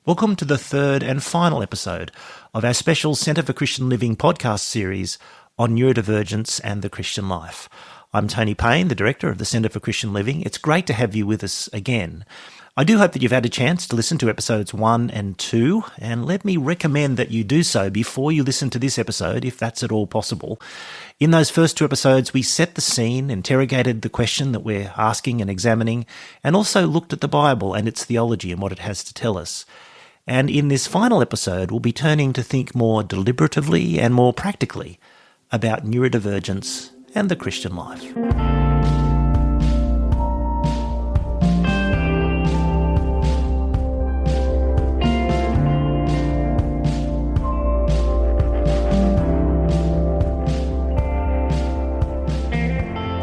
Welcome to the third and final episode of our special Centre for Christian Living podcast series on neurodivergence and the Christian life. I'm Tony Payne, the Director of the Centre for Christian Living. It's great to have you with us again. I do hope that you've had a chance to listen to episodes 1 and 2, and let me recommend that you do so before you listen to this episode, if that's at all possible. In those first 2 episodes, we set the scene, interrogated the question that we're asking and examining, and also looked at the Bible and its theology and what it has to tell us. And in this final episode, we'll be turning to think more deliberatively and more practically about neurodivergence and the Christian life.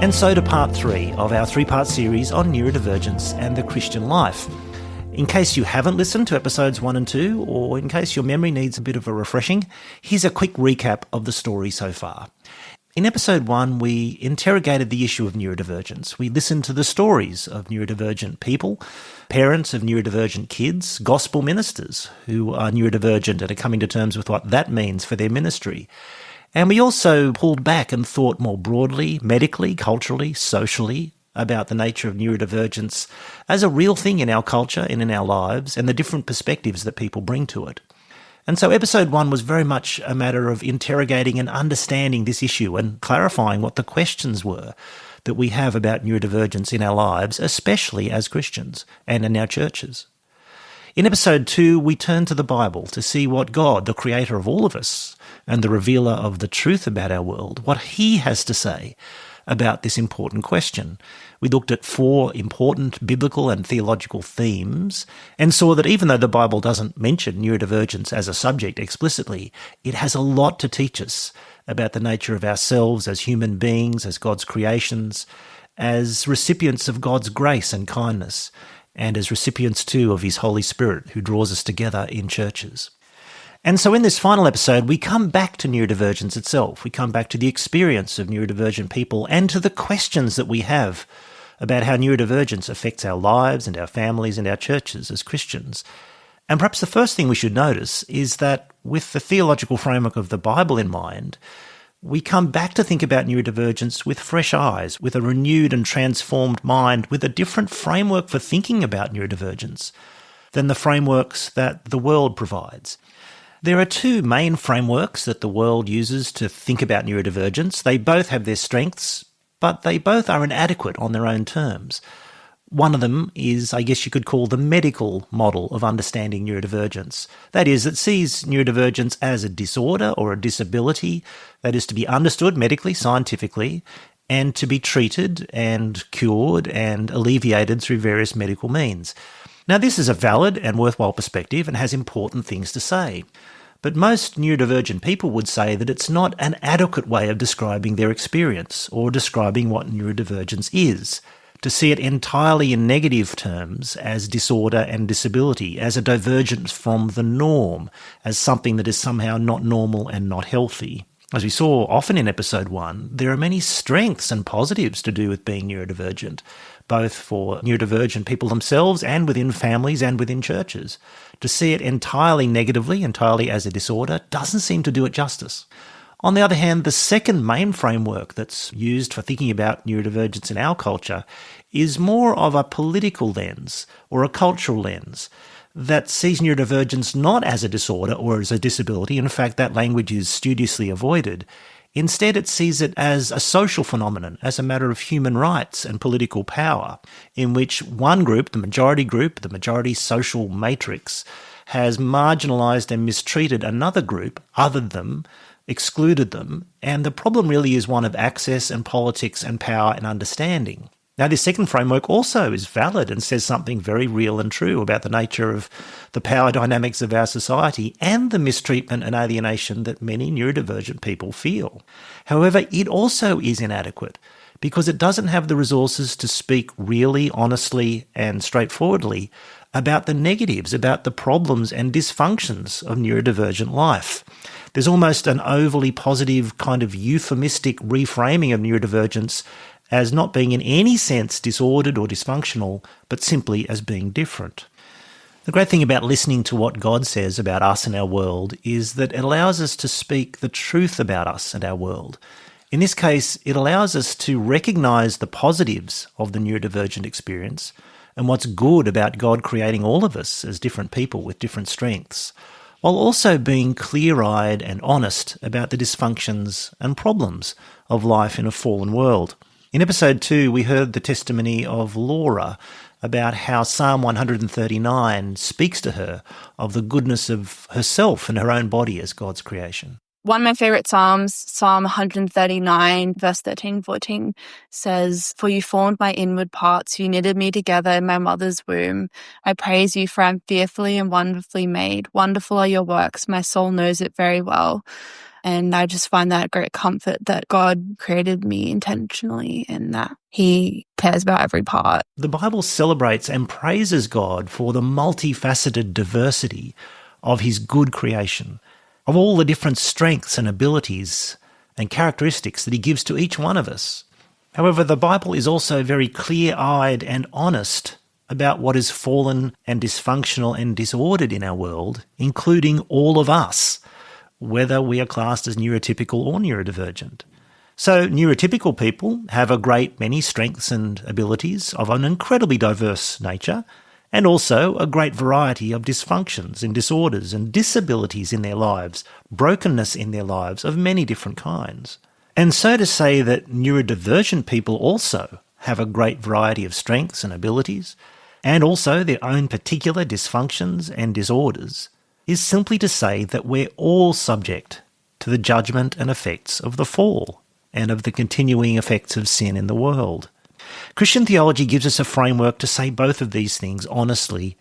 And so to part 3 of our 3-part series on neurodivergence and the Christian life. In case you haven't listened to episodes 1 and 2, or in case your memory needs a bit of a refreshing, here's a quick recap of the story so far. In episode 1, we interrogated the issue of neurodivergence. We listened to the stories of neurodivergent people, parents of neurodivergent kids, gospel ministers who are neurodivergent and are coming to terms with what that means for their ministry. And we also pulled back and thought more broadly, medically, culturally, socially, about the nature of neurodivergence as a real thing in our culture and in our lives and the different perspectives that people bring to it. And so episode 1 was very much a matter of interrogating and understanding this issue and clarifying what the questions were that we have about neurodivergence in our lives, especially as Christians and in our churches. In episode 2, we turned to the Bible to see what God, the creator of all of us and the revealer of the truth about our world, what he has to say about this important question. We looked at 4 important biblical and theological themes and saw that even though the Bible doesn't mention neurodivergence as a subject explicitly, it has a lot to teach us about the nature of ourselves as human beings, as God's creations, as recipients of God's grace and kindness, and as recipients too of his Holy Spirit who draws us together in churches. And so in this final episode, we come back to neurodivergence itself. We come back to the experience of neurodivergent people and to the questions that we have about how neurodivergence affects our lives and our families and our churches as Christians. And perhaps the first thing we should notice is that with the theological framework of the Bible in mind, we come back to think about neurodivergence with fresh eyes, with a renewed and transformed mind, with a different framework for thinking about neurodivergence than the frameworks that the world provides. There are 2 main frameworks that the world uses to think about neurodivergence. They both have their strengths, but they both are inadequate on their own terms. One of them is, I guess you could call, the medical model of understanding neurodivergence. That is, it sees neurodivergence as a disorder or a disability that is to be understood medically, scientifically, and to be treated and cured and alleviated through various medical means. Now, this is a valid and worthwhile perspective and has important things to say. But most neurodivergent people would say that it's not an adequate way of describing their experience or describing what neurodivergence is. To see it entirely in negative terms as disorder and disability, as a divergence from the norm, as something that is somehow not normal and not healthy. As we saw often in episode 1, there are many strengths and positives to do with being neurodivergent, both for neurodivergent people themselves and within families and within churches. To see it entirely negatively, entirely as a disorder, doesn't seem to do it justice. On the other hand, the second main framework that's used for thinking about neurodivergence in our culture is more of a political lens or a cultural lens that sees neurodivergence not as a disorder or as a disability. In fact, that language is studiously avoided. Instead, it sees it as a social phenomenon, as a matter of human rights and political power, in which one group, the majority social matrix, has marginalised and mistreated another group, othered them, excluded them, and the problem really is one of access and politics and power and understanding. Now, this second framework also is valid and says something very real and true about the nature of the power dynamics of our society and the mistreatment and alienation that many neurodivergent people feel. However, it also is inadequate because it doesn't have the resources to speak really, honestly, and straightforwardly about the negatives, about the problems and dysfunctions of neurodivergent life. There's almost an overly positive kind of euphemistic reframing of neurodivergence as not being in any sense disordered or dysfunctional, but simply as being different. The great thing about listening to what God says about us and our world is that it allows us to speak the truth about us and our world. In this case, it allows us to recognise the positives of the neurodivergent experience and what's good about God creating all of us as different people with different strengths, while also being clear-eyed and honest about the dysfunctions and problems of life in a fallen world. In episode 2, we heard the testimony of Laura about how Psalm 139 speaks to her of the goodness of herself and her own body as God's creation. One of my favorite Psalms, Psalm 139, verse 13-14, says, "For you formed my inward parts, you knitted me together in my mother's womb. I praise you, for I am fearfully and wonderfully made. Wonderful are your works, my soul knows it very well." And I just find that a great comfort that God created me intentionally and that He cares about every part. The Bible celebrates and praises God for the multifaceted diversity of His good creation, of all the different strengths and abilities and characteristics that He gives to each one of us. However, the Bible is also very clear-eyed and honest about what is fallen and dysfunctional and disordered in our world, including all of us, whether we are classed as neurotypical or neurodivergent. So neurotypical people have a great many strengths and abilities of an incredibly diverse nature, and also a great variety of dysfunctions and disorders and disabilities in their lives, brokenness in their lives of many different kinds. And so to say that neurodivergent people also have a great variety of strengths and abilities, and also their own particular dysfunctions and disorders, is simply to say that we're all subject to the judgment and effects of the fall and of the continuing effects of sin in the world. Christian theology gives us a framework to say both of these things honestly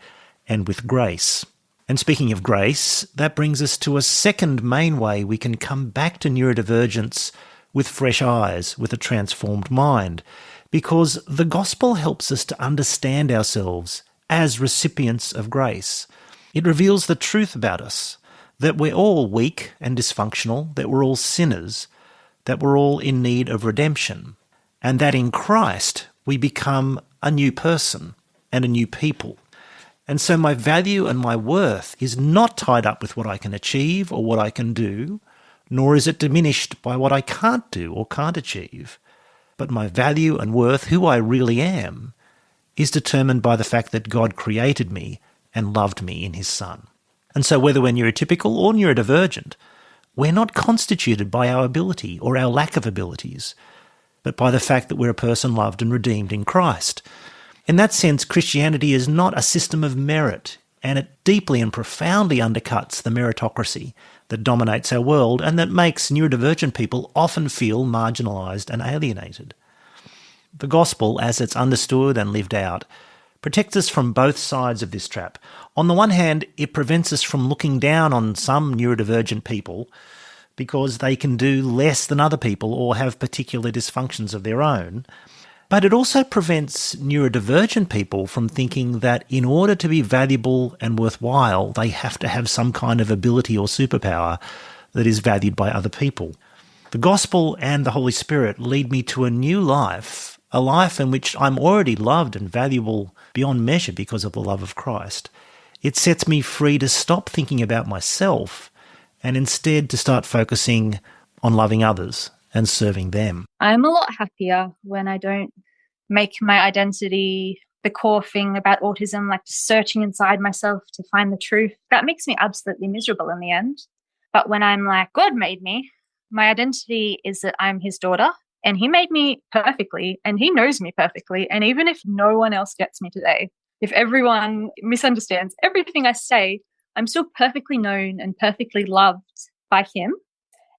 and with grace. And speaking of grace, that brings us to a second main way we can come back to neurodivergence with fresh eyes, with a transformed mind, because the gospel helps us to understand ourselves as recipients of grace. It reveals the truth about us, that we're all weak and dysfunctional, that we're all sinners, that we're all in need of redemption, and that in Christ we become a new person and a new people. And so my value and my worth is not tied up with what I can achieve or what I can do, nor is it diminished by what I can't do or can't achieve. But my value and worth, who I really am, is determined by the fact that God created me and loved me in His Son. And so whether we're neurotypical or neurodivergent, we're not constituted by our ability or our lack of abilities, but by the fact that we're a person loved and redeemed in Christ. In that sense, Christianity is not a system of merit, and it deeply and profoundly undercuts the meritocracy that dominates our world and that makes neurodivergent people often feel marginalised and alienated. The gospel, as it's understood and lived out, protects us from both sides of this trap. On the one hand, it prevents us from looking down on some neurodivergent people because they can do less than other people or have particular dysfunctions of their own. But it also prevents neurodivergent people from thinking that in order to be valuable and worthwhile, they have to have some kind of ability or superpower that is valued by other people. The gospel and the Holy Spirit lead me to a new life, a life in which I'm already loved and valuable beyond measure because of the love of Christ. It sets me free to stop thinking about myself and instead to start focusing on loving others and serving them. I'm a lot happier when I don't make my identity the core thing about autism, like searching inside myself to find the truth. That makes me absolutely miserable in the end. But when I'm like, God made me, my identity is that I'm His daughter, and He made me perfectly, and He knows me perfectly. And even if no one else gets me today, if everyone misunderstands everything I say, I'm still perfectly known and perfectly loved by Him.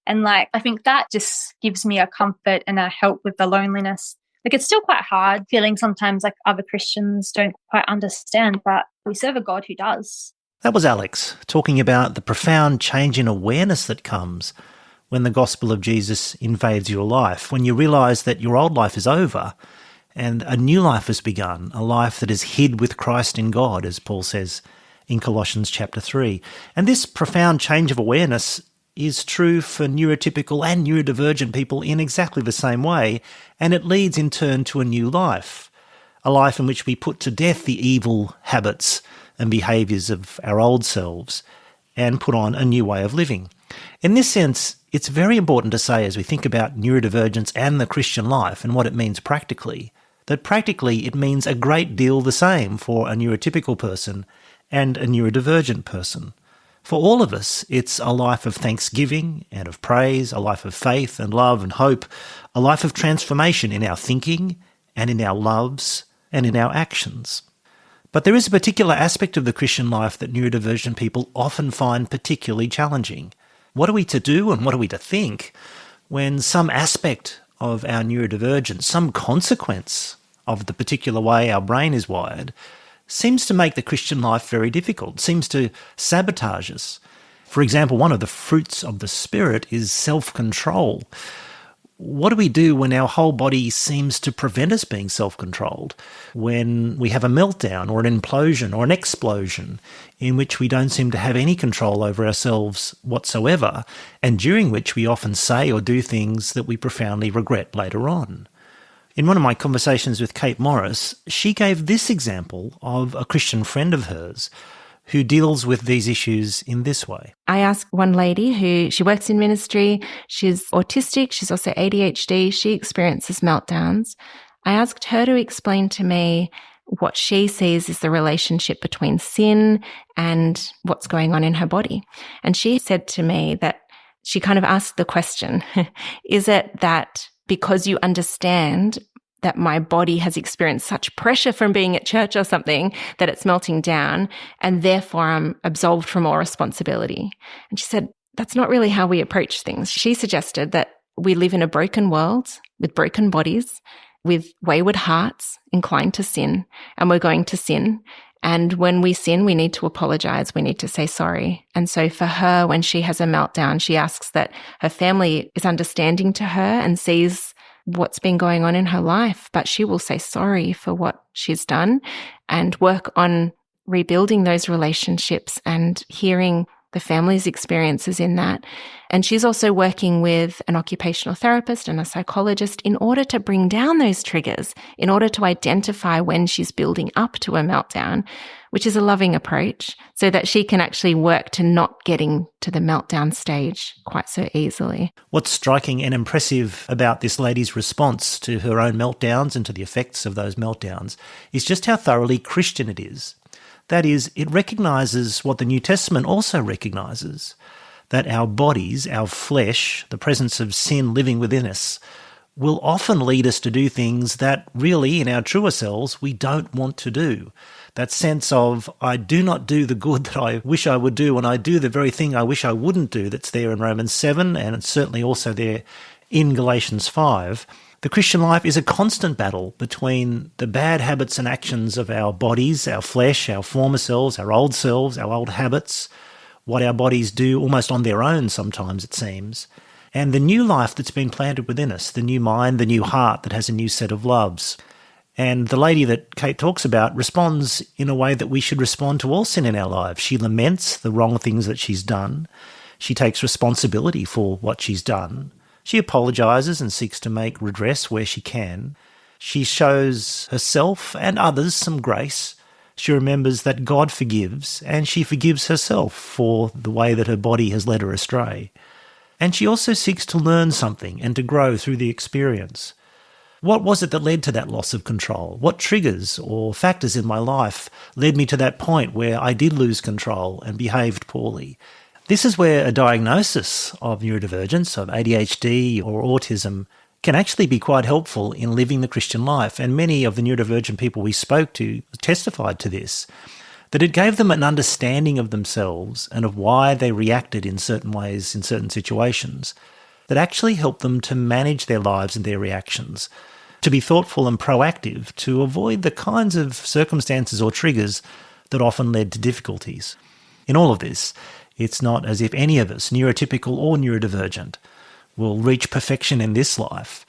And I think that just gives me a comfort and a help with the loneliness. It's still quite hard feeling sometimes like other Christians don't quite understand, but we serve a God who does. That was Alex talking about the profound change in awareness that comes when the gospel of Jesus invades your life, when you realise that your old life is over and a new life has begun, a life that is hid with Christ in God, as Paul says in Colossians chapter 3. And this profound change of awareness is true for neurotypical and neurodivergent people in exactly the same way, and it leads in turn to a new life, a life in which we put to death the evil habits and behaviours of our old selves and put on a new way of living. In this sense, it's very important to say, as we think about neurodivergence and the Christian life and what it means practically, that practically it means a great deal the same for a neurotypical person and a neurodivergent person. For all of us, it's a life of thanksgiving and of praise, a life of faith and love and hope, a life of transformation in our thinking and in our loves and in our actions. But there is a particular aspect of the Christian life that neurodivergent people often find particularly challenging. What are we to do and what are we to think when some aspect of our neurodivergence, some consequence of the particular way our brain is wired, seems to make the Christian life very difficult, seems to sabotage us? For example, one of the fruits of the Spirit is self-control. What do we do when our whole body seems to prevent us being self-controlled? When we have a meltdown or an implosion or an explosion in which we don't seem to have any control over ourselves whatsoever, and during which we often say or do things that we profoundly regret later on? In one of my conversations with Kate Morris, she gave this example of a Christian friend of hers who deals with these issues in this way. I asked one lady she works in ministry, she's autistic, she's also ADHD, she experiences meltdowns. I asked her to explain to me what she sees is the relationship between sin and what's going on in her body. And she said to me that she kind of asked the question, is it that because you understand that my body has experienced such pressure from being at church or something that it's melting down, and therefore I'm absolved from all responsibility? And she said, that's not really how we approach things. She suggested that we live in a broken world with broken bodies, with wayward hearts inclined to sin, and we're going to sin. And when we sin, we need to apologize. We need to say sorry. And so for her, when she has a meltdown, she asks that her family is understanding to her and sees what's been going on in her life, but she will say sorry for what she's done and work on rebuilding those relationships and hearing the family's experiences in that. And she's also working with an occupational therapist and a psychologist in order to bring down those triggers, in order to identify when she's building up to a meltdown, which is a loving approach, so that she can actually work to not getting to the meltdown stage quite so easily. What's striking and impressive about this lady's response to her own meltdowns and to the effects of those meltdowns is just how thoroughly Christian it is. That is, it recognises what the New Testament also recognises, that our bodies, our flesh, the presence of sin living within us, will often lead us to do things that really, in our truer selves, we don't want to do. That sense of, I do not do the good that I wish I would do, and I do the very thing I wish I wouldn't do, that's there in Romans 7, and it's certainly also there in Galatians 5. The Christian life is a constant battle between the bad habits and actions of our bodies, our flesh, our former selves, our old habits, what our bodies do almost on their own sometimes, it seems, and the new life that's been planted within us, the new mind, the new heart that has a new set of loves. And the lady that Kate talks about responds in a way that we should respond to all sin in our lives. She laments the wrong things that she's done. She takes responsibility for what she's done. She apologises and seeks to make redress where she can. She shows herself and others some grace. She remembers that God forgives, and she forgives herself for the way that her body has led her astray. And she also seeks to learn something and to grow through the experience. What was it that led to that loss of control? What triggers or factors in my life led me to that point where I did lose control and behaved poorly? This is where a diagnosis of neurodivergence, of ADHD or autism, can actually be quite helpful in living the Christian life. And many of the neurodivergent people we spoke to testified to this, that it gave them an understanding of themselves and of why they reacted in certain ways in certain situations that actually helped them to manage their lives and their reactions, to be thoughtful and proactive, to avoid the kinds of circumstances or triggers that often led to difficulties. In all of this, it's not as if any of us, neurotypical or neurodivergent, will reach perfection in this life.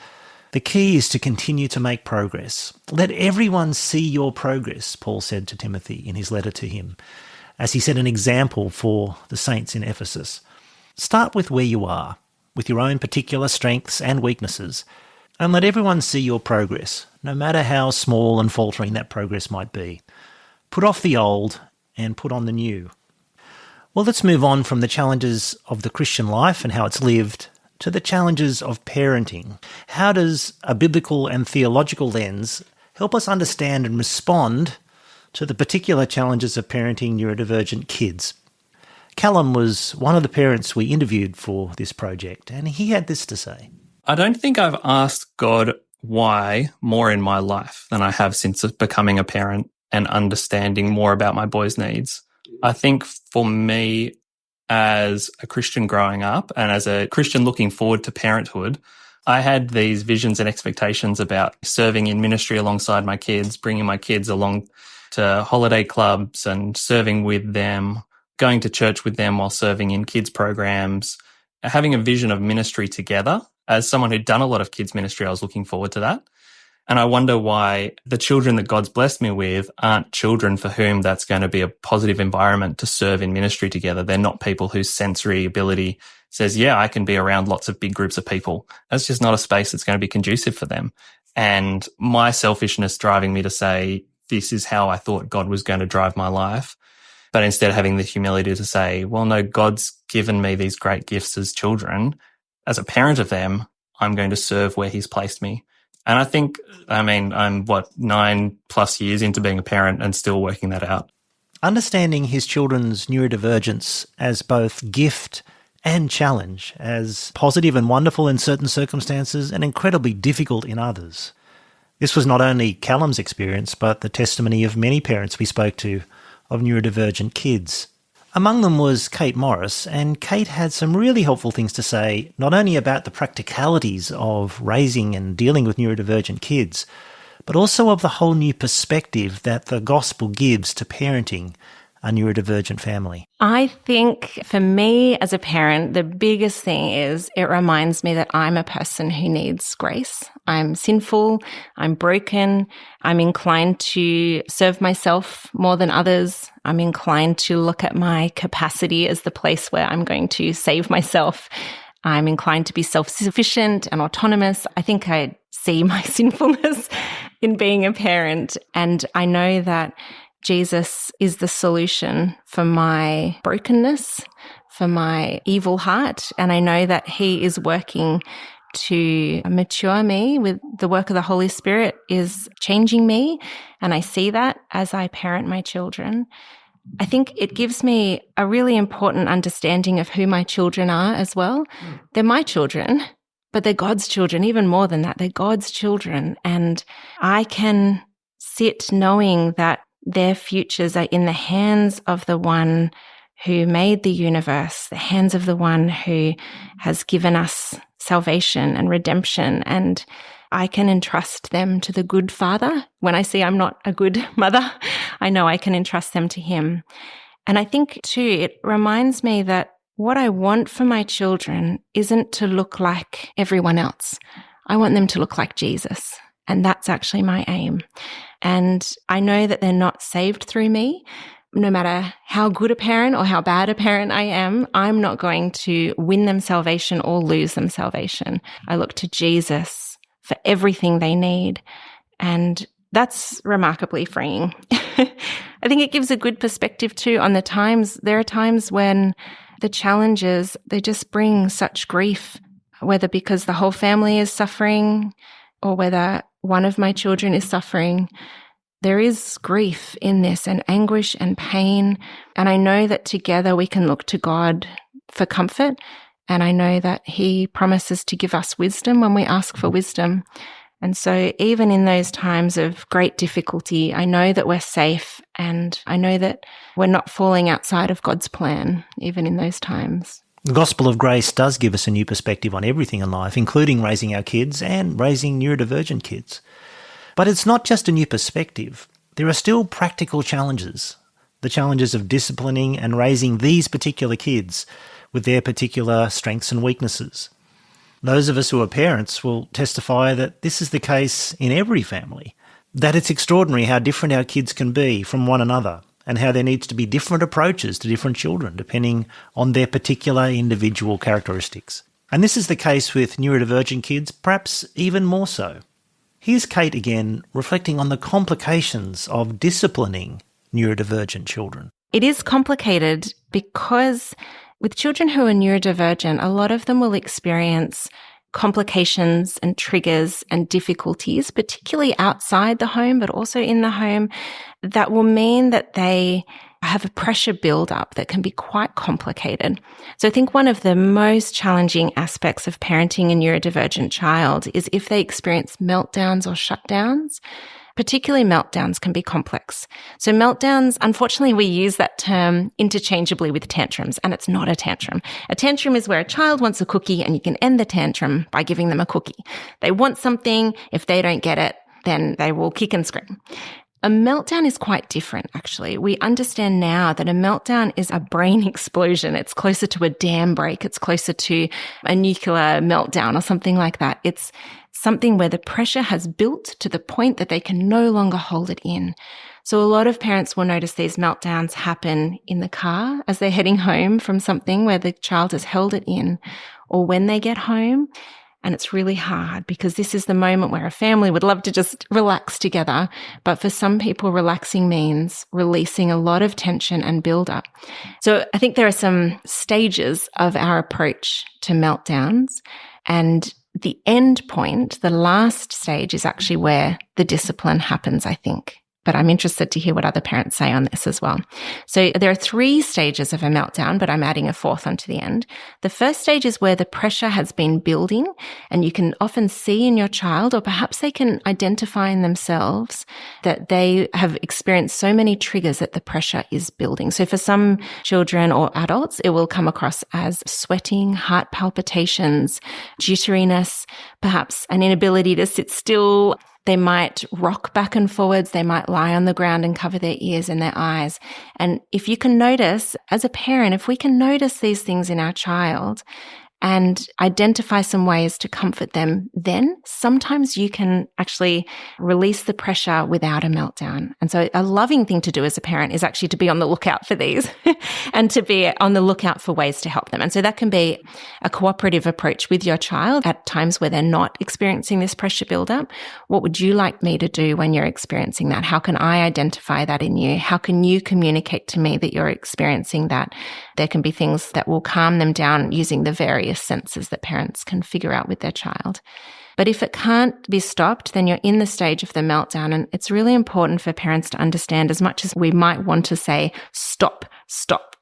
The key is to continue to make progress. Let everyone see your progress, Paul said to Timothy in his letter to him, as he set an example for the saints in Ephesus. Start with where you are, with your own particular strengths and weaknesses, and let everyone see your progress, no matter how small and faltering that progress might be. Put off the old and put on the new. Well, let's move on from the challenges of the Christian life and how it's lived to the challenges of parenting. How does a biblical and theological lens help us understand and respond to the particular challenges of parenting neurodivergent kids? Callum was one of the parents we interviewed for this project, and he had this to say. I don't think I've asked God why more in my life than I have since becoming a parent and understanding more about my boys' needs. I think for me, as a Christian growing up and as a Christian looking forward to parenthood, I had these visions and expectations about serving in ministry alongside my kids, bringing my kids along to holiday clubs and serving with them, going to church with them while serving in kids programs, having a vision of ministry together. As someone who'd done a lot of kids ministry, I was looking forward to that. And I wonder why the children that God's blessed me with aren't children for whom that's going to be a positive environment to serve in ministry together. They're not people whose sensory ability says, yeah, I can be around lots of big groups of people. That's just not a space that's going to be conducive for them. And my selfishness driving me to say, this is how I thought God was going to drive my life. But instead having the humility to say, well, no, God's given me these great gifts as children. As a parent of them, I'm going to serve where he's placed me. And I think, I'm 9+ years into being a parent and still working that out. Understanding his children's neurodivergence as both gift and challenge, as positive and wonderful in certain circumstances and incredibly difficult in others. This was not only Callum's experience, but the testimony of many parents we spoke to of neurodivergent kids. Among them was Kate Morris, and Kate had some really helpful things to say, not only about the practicalities of raising and dealing with neurodivergent kids, but also of the whole new perspective that the gospel gives to parenting a neurodivergent family. I think for me as a parent, the biggest thing is it reminds me that I'm a person who needs grace. I'm sinful, I'm broken, I'm inclined to serve myself more than others. I'm inclined to look at my capacity as the place where I'm going to save myself. I'm inclined to be self-sufficient and autonomous. I think I see my sinfulness in being a parent, and I know that Jesus is the solution for my brokenness, for my evil heart. And I know that he is working to mature me with the work of the Holy Spirit is changing me. And I see that as I parent my children. I think it gives me a really important understanding of who my children are as well. They're my children, but they're God's children. Even more than that, they're God's children. And I can sit knowing that their futures are in the hands of the one who made the universe, the hands of the one who has given us salvation and redemption. And I can entrust them to the good Father. When I see I'm not a good mother, I know I can entrust them to him. And I think too, it reminds me that what I want for my children isn't to look like everyone else. I want them to look like Jesus. And that's actually my aim. And I know that they're not saved through me. No matter how good a parent or how bad a parent I am, I'm not going to win them salvation or lose them salvation. I look to Jesus for everything they need. And that's remarkably freeing. I think it gives a good perspective too on the times. There are times when the challenges, they just bring such grief, whether because the whole family is suffering or whether one of my children is suffering. There is grief in this and anguish and pain. And I know that together we can look to God for comfort. And I know that he promises to give us wisdom when we ask for wisdom. And so even in those times of great difficulty, I know that we're safe and I know that we're not falling outside of God's plan, even in those times. The gospel of grace does give us a new perspective on everything in life, including raising our kids and raising neurodivergent kids. But it's not just a new perspective. There are still practical challenges, the challenges of disciplining and raising these particular kids with their particular strengths and weaknesses. Those of us who are parents will testify that this is the case in every family, that it's extraordinary how different our kids can be from one another, and how there needs to be different approaches to different children depending on their particular individual characteristics. And this is the case with neurodivergent kids, perhaps even more so. Here's Kate again reflecting on the complications of disciplining neurodivergent children. It is complicated because with children who are neurodivergent, a lot of them will experience complications and triggers and difficulties, particularly outside the home, but also in the home, that will mean that they have a pressure build-up that can be quite complicated. So I think one of the most challenging aspects of parenting a neurodivergent child is if they experience meltdowns or shutdowns. Particularly meltdowns can be complex. So meltdowns, unfortunately, we use that term interchangeably with tantrums, and it's not a tantrum. A tantrum is where a child wants a cookie and you can end the tantrum by giving them a cookie. They want something. If they don't get it, then they will kick and scream. A meltdown is quite different, actually. We understand now that a meltdown is a brain explosion. It's closer to a dam break. It's closer to a nuclear meltdown or something like that. It's something where the pressure has built to the point that they can no longer hold it in. So a lot of parents will notice these meltdowns happen in the car as they're heading home from something where the child has held it in, or when they get home. And it's really hard because this is the moment where a family would love to just relax together. But for some people, relaxing means releasing a lot of tension and build up. So I think there are some stages of our approach to meltdowns. And the end point, the last stage, is actually where the discipline happens, I think. But I'm interested to hear what other parents say on this as well. So there are 3 stages of a meltdown, but I'm adding a 4th onto the end. The first stage is where the pressure has been building, and you can often see in your child, or perhaps they can identify in themselves, that they have experienced so many triggers that the pressure is building. So for some children or adults, it will come across as sweating, heart palpitations, jitteriness, perhaps an inability to sit still. They might rock back and forwards. They might lie on the ground and cover their ears and their eyes. And if you can notice, as a parent, if we can notice these things in our child and identify some ways to comfort them, then sometimes you can actually release the pressure without a meltdown. And so a loving thing to do as a parent is actually to be on the lookout for these and to be on the lookout for ways to help them. And so that can be a cooperative approach with your child at times where they're not experiencing this pressure buildup. What would you like me to do when you're experiencing that? How can I identify that in you? How can you communicate to me that you're experiencing that? There can be things that will calm them down using the various senses that parents can figure out with their child. But if it can't be stopped, then you're in the stage of the meltdown. And it's really important for parents to understand, as much as we might want to say, stop,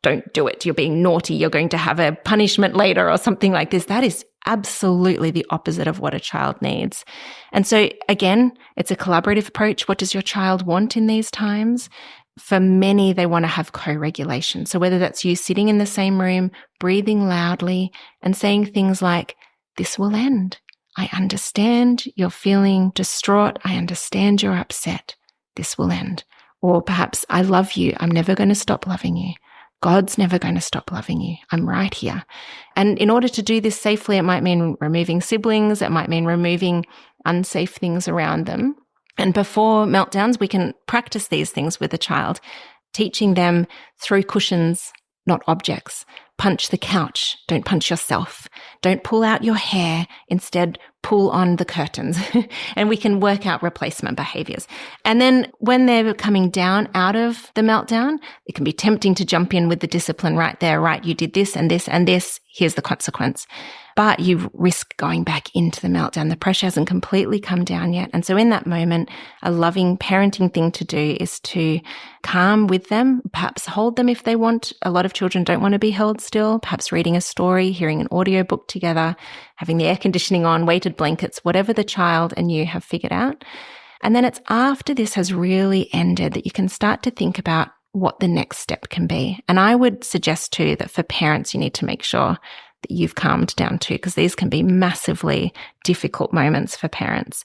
don't do it. You're being naughty. You're going to have a punishment later or something like this. That is absolutely the opposite of what a child needs. And so again, it's a collaborative approach. What does your child want in these times? For many, they want to have co-regulation. So whether that's you sitting in the same room, breathing loudly and saying things like, this will end. I understand you're feeling distraught. I understand you're upset. This will end. Or perhaps, I love you. I'm never going to stop loving you. God's never going to stop loving you. I'm right here. And in order to do this safely, it might mean removing siblings. It might mean removing unsafe things around them. And before meltdowns, we can practice these things with a child, teaching them throw cushions, not objects. Punch the couch. Don't punch yourself. Don't pull out your hair. Instead, pull on the curtains. And we can work out replacement behaviors. And then when they're coming down out of the meltdown, it can be tempting to jump in with the discipline right there. Right, you did this and this and this. Here's the consequence. But you risk going back into the meltdown. The pressure hasn't completely come down yet. And so in that moment, a loving parenting thing to do is to calm with them, perhaps hold them if they want. A lot of children don't want to be held still, perhaps reading a story, hearing an audiobook together, having the air conditioning on, weighted blankets, whatever the child and you have figured out. And then it's after this has really ended that you can start to think about what the next step can be. And I would suggest too that for parents, you need to make sure that you've calmed down too, because these can be massively difficult moments for parents.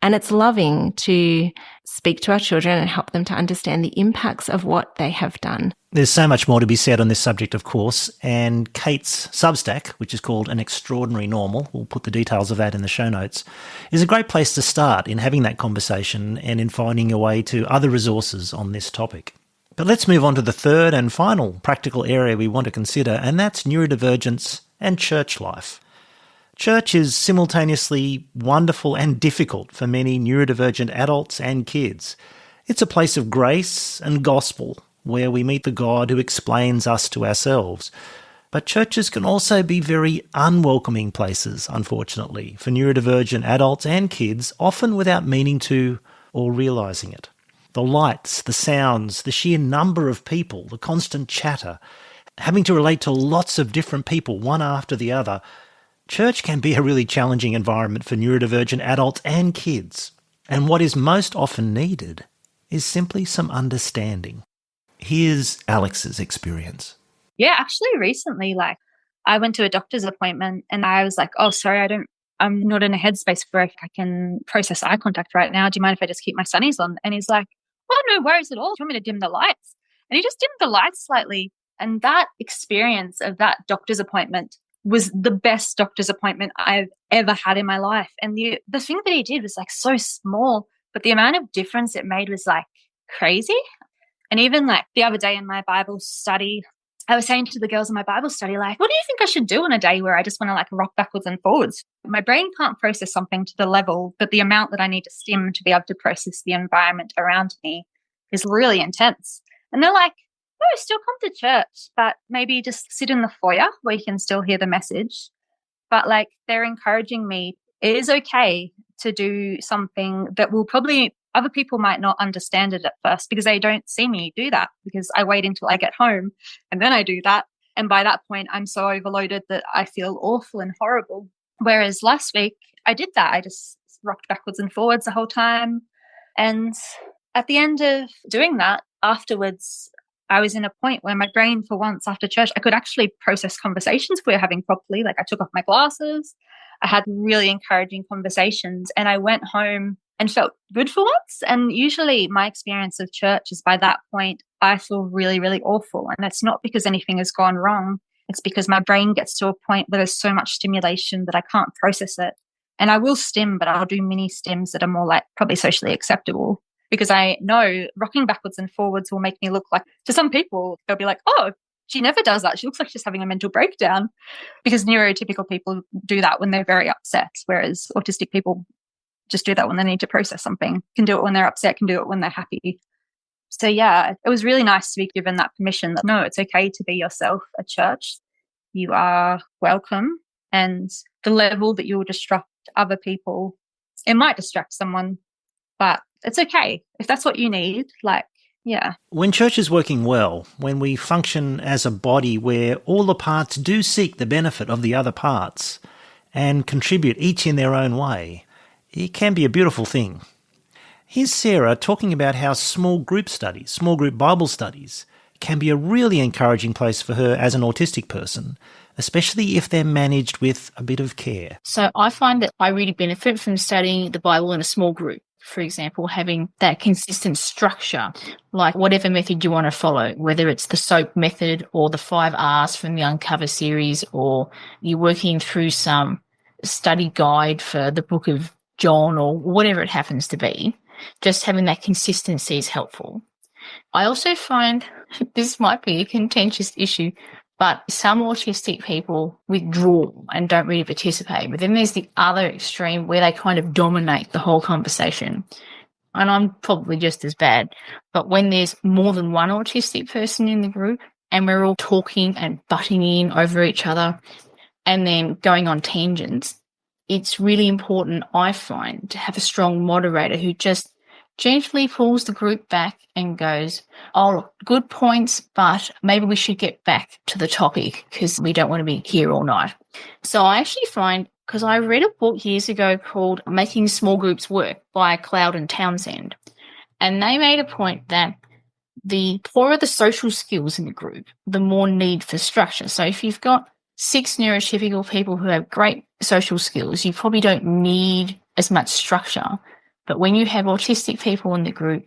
And it's loving to speak to our children and help them to understand the impacts of what they have done. There's so much more to be said on this subject, of course, and Kate's Substack, which is called An Extraordinary Normal, we'll put the details of that in the show notes, is a great place to start in having that conversation and in finding your way to other resources on this topic. But let's move on to the third and final practical area we want to consider, and that's neurodivergence and church life. Church is simultaneously wonderful and difficult for many neurodivergent adults and kids. It's a place of grace and gospel, where we meet the God who explains us to ourselves. But churches can also be very unwelcoming places, unfortunately, for neurodivergent adults and kids, often without meaning to or realising it. The lights, the sounds, the sheer number of people, the constant chatter, having to relate to lots of different people, one after the other. Church can be a really challenging environment for neurodivergent adults and kids. And what is most often needed is simply some understanding. Here's Alex's experience. Yeah, actually recently, I went to a doctor's appointment and I was like, oh, sorry, I'm not in a headspace where I can process eye contact right now. Do you mind if I just keep my sunnies on? And he's like, oh, no worries at all. Do you want me to dim the lights? And he just dimmed the lights slightly. And that experience of that doctor's appointment was the best doctor's appointment I've ever had in my life. And the thing that he did was so small, but the amount of difference it made was crazy. And even the other day in my Bible study, I was saying to the girls in my Bible study, what do you think I should do on a day where I just want to rock backwards and forwards? My brain can't process something to the level, but the amount that I need to stim to be able to process the environment around me is really intense. And they're like, no, still come to church, but maybe just sit in the foyer where you can still hear the message. But they're encouraging me, it is okay to do something that will probably, other people might not understand it at first because they don't see me do that, because I wait until I get home and then I do that. And by that point, I'm so overloaded that I feel awful and horrible. Whereas last week, I did that. I just rocked backwards and forwards the whole time. And at the end of doing that, afterwards, I was in a point where my brain, for once after church, I could actually process conversations we were having properly. I took off my glasses. I had really encouraging conversations and I went home and felt good for once. And usually my experience of church is by that point, I feel really, really awful. And it's not because anything has gone wrong. It's because my brain gets to a point where there's so much stimulation that I can't process it. And I will stim, but I'll do mini stims that are more probably socially acceptable. Because I know rocking backwards and forwards will make me look to some people, they'll be like, oh, she never does that. She looks like she's having a mental breakdown. Because neurotypical people do that when they're very upset, whereas autistic people just do that when they need to process something, can do it when they're upset, can do it when they're happy. So yeah, it was really nice to be given that permission that no, it's okay to be yourself at church. You are welcome. And the level that you will distract other people, it might distract someone, but it's okay. If that's what you need, yeah. When church is working well, when we function as a body where all the parts do seek the benefit of the other parts and contribute each in their own way, it can be a beautiful thing. Here's Sarah talking about how small group studies, small group Bible studies, can be a really encouraging place for her as an autistic person, especially if they're managed with a bit of care. So I find that I really benefit from studying the Bible in a small group. For example, having that consistent structure, whatever method you want to follow, whether it's the SOAP method or the 5 R's from the Uncover series, or you're working through some study guide for the book of John or whatever it happens to be, just having that consistency is helpful. I also find this might be a contentious issue, but some autistic people withdraw and don't really participate. But then there's the other extreme where they kind of dominate the whole conversation. And I'm probably just as bad. But when there's more than one autistic person in the group and we're all talking and butting in over each other and then going on tangents, it's really important, I find, to have a strong moderator who just gently pulls the group back and goes, oh, good points, but maybe we should get back to the topic because we don't want to be here all night. So I actually find, because I read a book years ago called Making Small Groups Work by Cloud and Townsend, and they made a point that the poorer the social skills in the group, the more need for structure. So if you've got 6 neurotypical people who have great social skills, you probably don't need as much structure. But when you have autistic people in the group,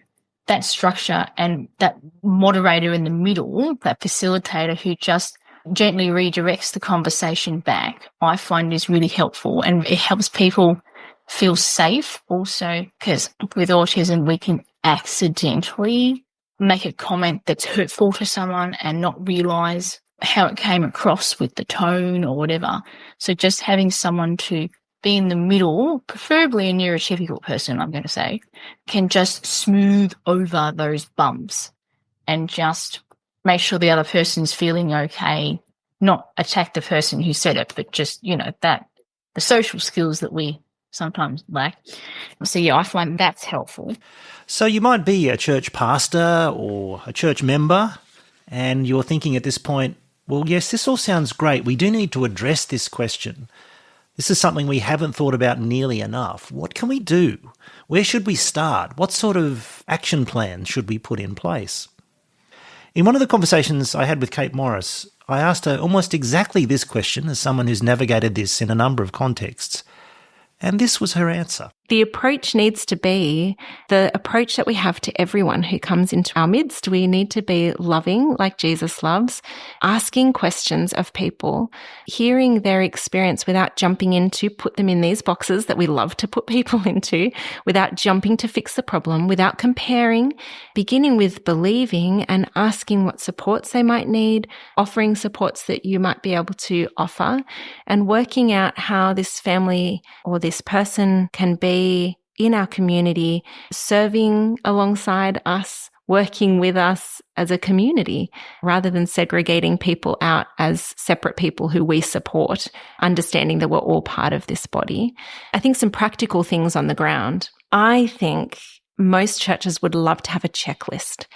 that structure and that moderator in the middle, that facilitator who just gently redirects the conversation back, I find is really helpful. And it helps people feel safe also, because with autism, we can accidentally make a comment that's hurtful to someone and not realize how it came across with the tone or whatever. So just having someone to be in the middle, preferably a neurotypical person, I'm going to say, can just smooth over those bumps and just make sure the other person's feeling okay, not attack the person who said it, but just, that the social skills that we sometimes lack. So, I find that's helpful. So you might be a church pastor or a church member, and you're thinking at this point, well, yes, this all sounds great. We do need to address this question. This is something we haven't thought about nearly enough. What can we do? Where should we start? What sort of action plan should we put in place? In one of the conversations I had with Kate Morris, I asked her almost exactly this question as someone who's navigated this in a number of contexts. And this was her answer. The approach needs to be the approach that we have to everyone who comes into our midst. We need to be loving like Jesus loves, asking questions of people, hearing their experience without jumping in to put them in these boxes that we love to put people into, without jumping to fix the problem, without comparing, beginning with believing and asking what supports they might need, offering supports that you might be able to offer, and working out how this family or this person can be in our community, serving alongside us, working with us as a community, rather than segregating people out as separate people who we support, understanding that we're all part of this body. I think some practical things on the ground. I think most churches would love to have a checklist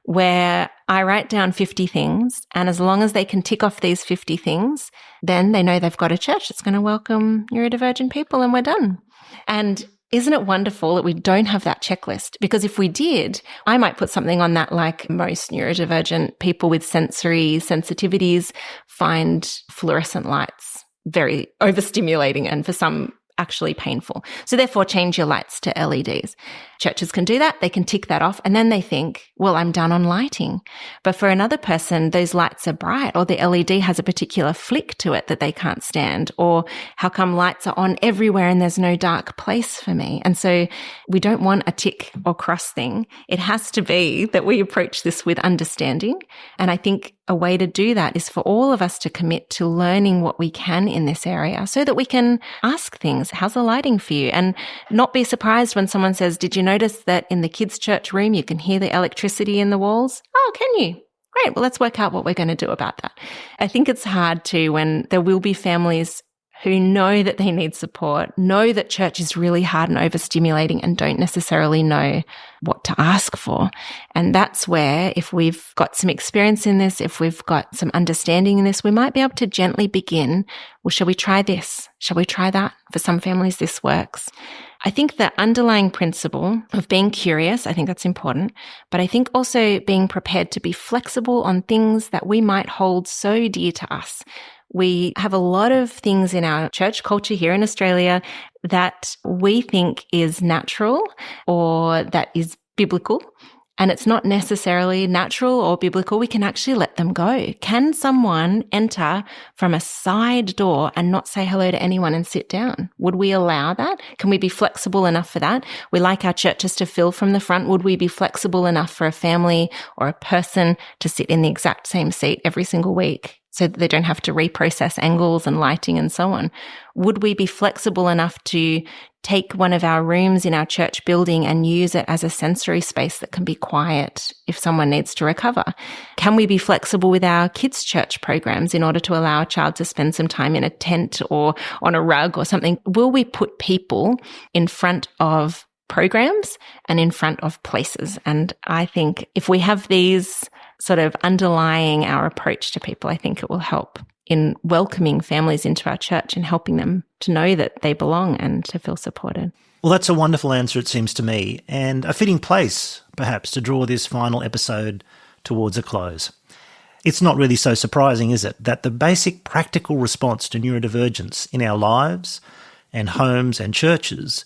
where I write down 50 things, and as long as they can tick off these 50 things, then they know they've got a church that's going to welcome neurodivergent people, and we're done. And isn't it wonderful that we don't have that checklist? Because if we did, I might put something on that like most neurodivergent people with sensory sensitivities find fluorescent lights very overstimulating and for some actually painful. So therefore, change your lights to LEDs. Churches can do that. They can tick that off. And then they think, well, I'm done on lighting. But for another person, those lights are bright, or the LED has a particular flick to it that they can't stand, or how come lights are on everywhere and there's no dark place for me? And so we don't want a tick or cross thing. It has to be that we approach this with understanding. And I think a way to do that is for all of us to commit to learning what we can in this area so that we can ask things. How's the lighting for you? And not be surprised when someone says, did you notice that in the kids' church room, you can hear the electricity in the walls? Oh, can you? Great. Well, let's work out what we're going to do about that. I think it's hard too when there will be families who know that they need support, know that church is really hard and overstimulating, and don't necessarily know what to ask for. And that's where, if we've got some experience in this, if we've got some understanding in this, we might be able to gently begin, well, shall we try this? Shall we try that? For some families, this works. I think the underlying principle of being curious, I think that's important, but I think also being prepared to be flexible on things that we might hold so dear to us. We have a lot of things in our church culture here in Australia that we think is natural or that is biblical, and it's not necessarily natural or biblical. We can actually let them go. Can someone enter from a side door and not say hello to anyone and sit down? Would we allow that? Can we be flexible enough for that? We like our churches to fill from the front. Would we be flexible enough for a family or a person to sit in the exact same seat every single week, so that they don't have to reprocess angles and lighting and so on? Would we be flexible enough to take one of our rooms in our church building and use it as a sensory space that can be quiet if someone needs to recover? Can we be flexible with our kids' church programs in order to allow a child to spend some time in a tent or on a rug or something? Will we put people in front of programs and in front of places? And I think if we have these sort of underlying our approach to people, I think it will help in welcoming families into our church and helping them to know that they belong and to feel supported. Well, that's a wonderful answer, it seems to me, and a fitting place, perhaps, to draw this final episode towards a close. It's not really so surprising, is it, that the basic practical response to neurodivergence in our lives and homes and churches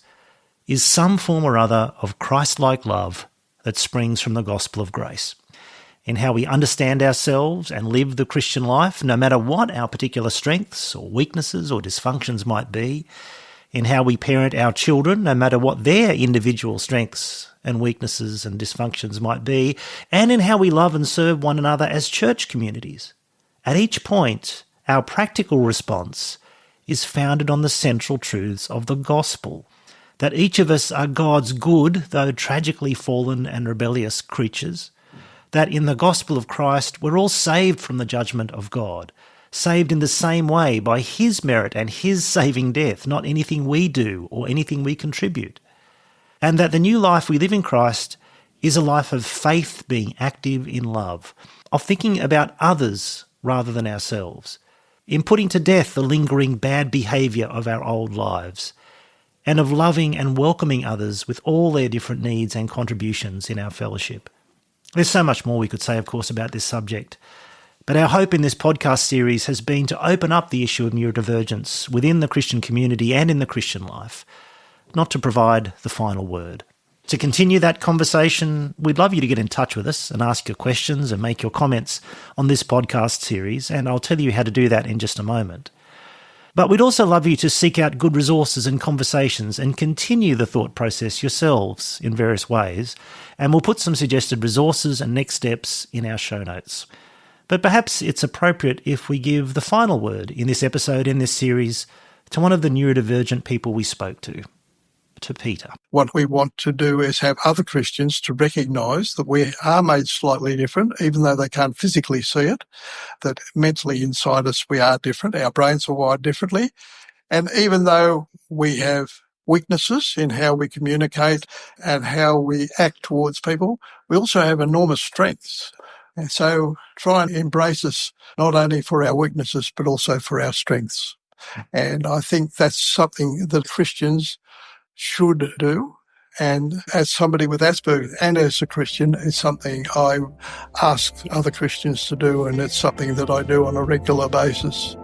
is some form or other of Christ-like love that springs from the gospel of grace, in how we understand ourselves and live the Christian life, no matter what our particular strengths or weaknesses or dysfunctions might be, in how we parent our children, no matter what their individual strengths and weaknesses and dysfunctions might be, and in how we love and serve one another as church communities. At each point, our practical response is founded on the central truths of the gospel, that each of us are God's good, though tragically fallen and rebellious creatures, that in the gospel of Christ we're all saved from the judgment of God, saved in the same way by his merit and his saving death, not anything we do or anything we contribute. And that the new life we live in Christ is a life of faith being active in love, of thinking about others rather than ourselves, in putting to death the lingering bad behaviour of our old lives, and of loving and welcoming others with all their different needs and contributions in our fellowship. There's so much more we could say, of course, about this subject, but our hope in this podcast series has been to open up the issue of neurodivergence within the Christian community and in the Christian life, not to provide the final word. To continue that conversation, we'd love you to get in touch with us and ask your questions and make your comments on this podcast series, and I'll tell you how to do that in just a moment. But we'd also love you to seek out good resources and conversations and continue the thought process yourselves in various ways, and we'll put some suggested resources and next steps in our show notes. But perhaps it's appropriate if we give the final word in this episode, in this series, to one of the neurodivergent people we spoke to Peter. What we want to do is have other Christians to recognise that we are made slightly different, even though they can't physically see it, that mentally inside us we are different, our brains are wired differently, and even though we have weaknesses in how we communicate and how we act towards people, we also have enormous strengths. And so try and embrace us not only for our weaknesses but also for our strengths. And I think that's something that Christians should do. And as somebody with Asperger's and as a Christian, it's something I ask other Christians to do, and it's something that I do on a regular basis.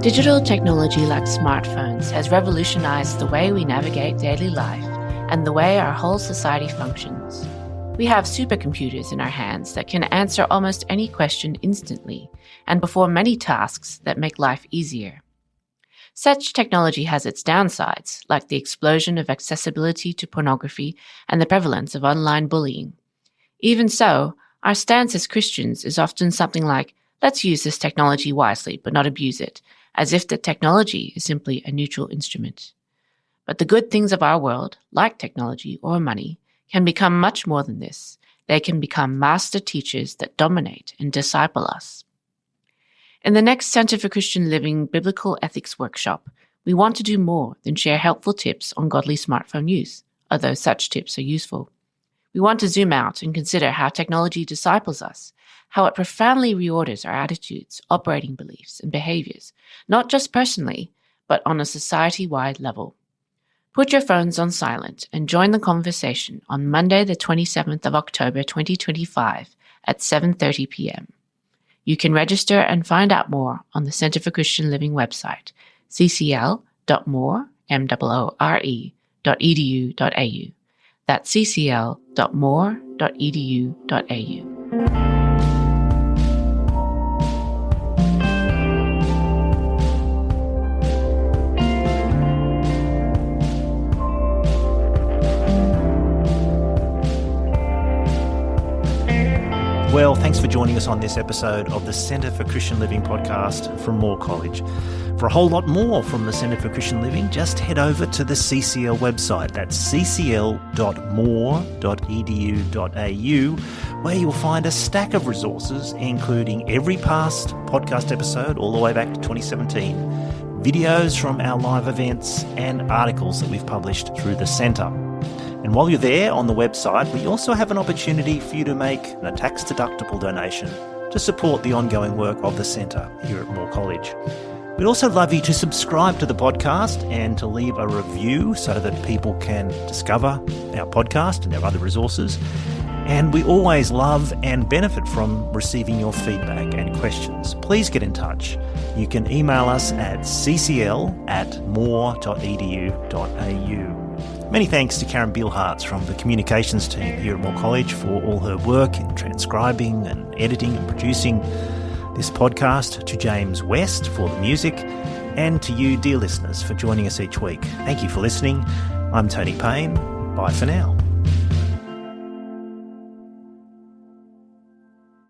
Digital technology like smartphones has revolutionized the way we navigate daily life and the way our whole society functions. We have supercomputers in our hands that can answer almost any question instantly and perform many tasks that make life easier. Such technology has its downsides, like the explosion of accessibility to pornography and the prevalence of online bullying. Even so, our stance as Christians is often something like, let's use this technology wisely but not abuse it, as if the technology is simply a neutral instrument. But the good things of our world, like technology or money, can become much more than this. They can become master teachers that dominate and disciple us. In the next Centre for Christian Living Biblical Ethics workshop, we want to do more than share helpful tips on godly smartphone use, although such tips are useful. We want to zoom out and consider how technology disciples us, how it profoundly reorders our attitudes, operating beliefs, and behaviors, not just personally, but on a society-wide level. Put your phones on silent and join the conversation on Monday, the 27th of October 2025 at 7:30 p.m. You can register and find out more on the Centre for Christian Living website, ccl.more.edu.au. That's ccl.more.edu.au. Well, thanks for joining us on this episode of the Centre for Christian Living podcast from Moore College. For a whole lot more from the Centre for Christian Living, just head over to the CCL website. That's ccl.more.edu.au, where you'll find a stack of resources, including every past podcast episode all the way back to 2017, videos from our live events, and articles that we've published through the Centre. And while you're there on the website, we also have an opportunity for you to make a tax-deductible donation to support the ongoing work of the Centre here at Moore College. We'd also love you to subscribe to the podcast and to leave a review so that people can discover our podcast and our other resources. And we always love and benefit from receiving your feedback and questions. Please get in touch. You can email us at ccl@more.edu.au. Many thanks to Karen Bielhartz from the communications team here at Moore College for all her work in transcribing and editing and producing this podcast, to James West for the music, and to you, dear listeners, for joining us each week. Thank you for listening. I'm Tony Payne. Bye for now.